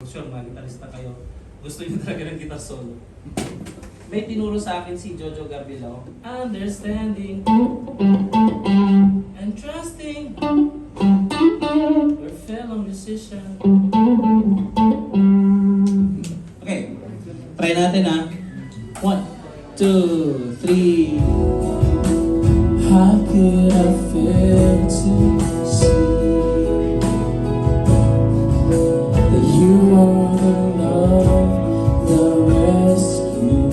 Sure, mga gitarista kayo. Gusto niyo talaga ng guitar solo. May tinuro sa akin si Jojo Gabilao. Understanding and trusting your fellow musician. Okay, try natin ha. 1, 2, 3. How could I fail to see that you are the love, the rescue?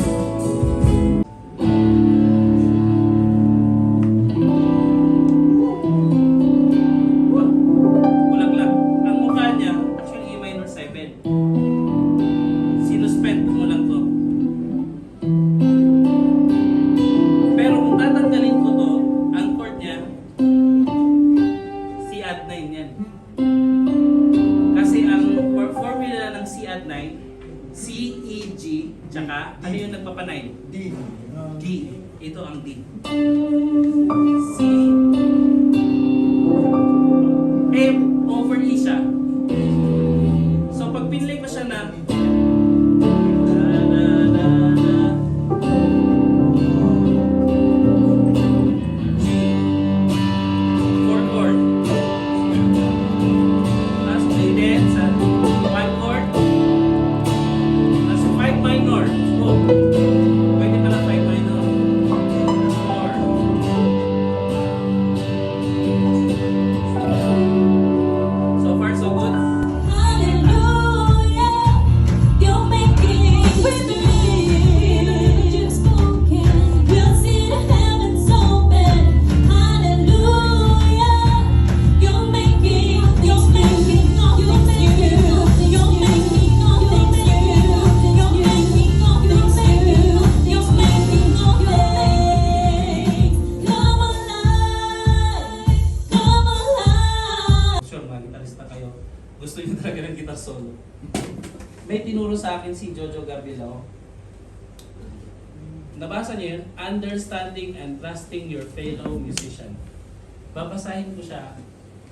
Bulaklak. Ang mukha niya, actually E minor 7. Sinuspend mo lang to. Pero kung tatanggalin ko to, ang chord niya, C add 9 yan. Kasi ang formula ng C add 9, C, E, G, tsaka ano yung nagpapa-9? D. D. Ito ang D. C, F over E siya. So pag pinlay ko siya na four chord. Tapos play din sa 5 chord. Tapos 5 minor. Oh. Pwede pala 5 minor. 4. So far so good. Hallelujah, you're making with me. You've spoken, we'll see the heavens open. Hallelujah, you're making all things new. You're making all things new. You're making all things new. You're making all things new. You're making all things come alive, come alive. Sure, mga gitarista kayo. Gusto niyo talaga ng guitar solo. May tinuro sa akin si Jojo Gabilao. Nabasa niyo yun? Understanding and trusting your fellow musician. Babasahin ko siya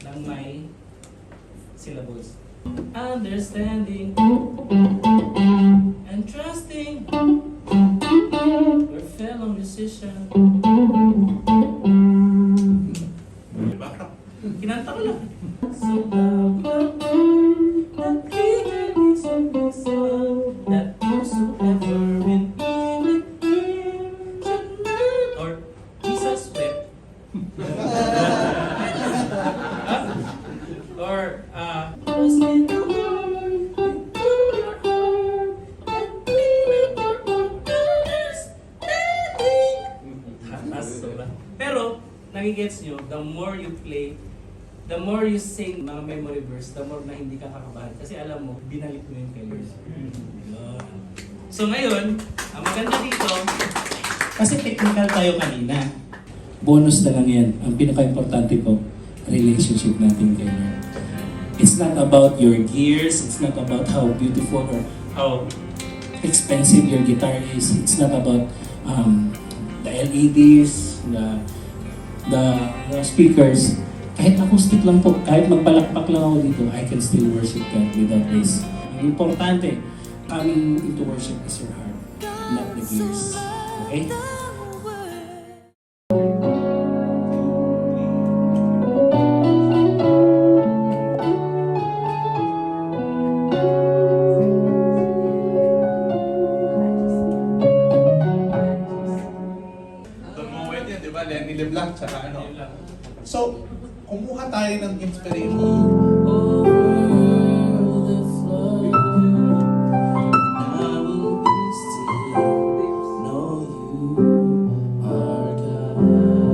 ng may syllables. Understanding and trusting your fellow musician. Diba? Kinanta ko lang. So love that creature is of the sun, that whosoever will be with him should not, or Jesus wept. Or trust in the Lord with all your heart and lean on your own understanding. Tatas, sobra. Pero, nagigets nyo, the more you play, the more you sing mga memory verse, the more na hindi ka kakabahan. Kasi alam mo, binalik mo yung kay Lord. Yun. So ngayon, ang maganda dito, kasi technical tayo kanina. Bonus na lang yan. Ang pinaka-importante ko, relationship natin kay Lord. It's not about your gears, it's not about how beautiful or how expensive your guitar is. It's not about the LEDs, the speakers. Kahit acoustic lang po, kahit magpalakpak lang ako dito, I can still worship God without this. Ang importante, coming into worship is your heart, not the gears. Okay? Doon mo wet yan, di ba? Lenny LeBlanc, tsaka ano. So, kumuha tayo ng inspiration. Know you are God.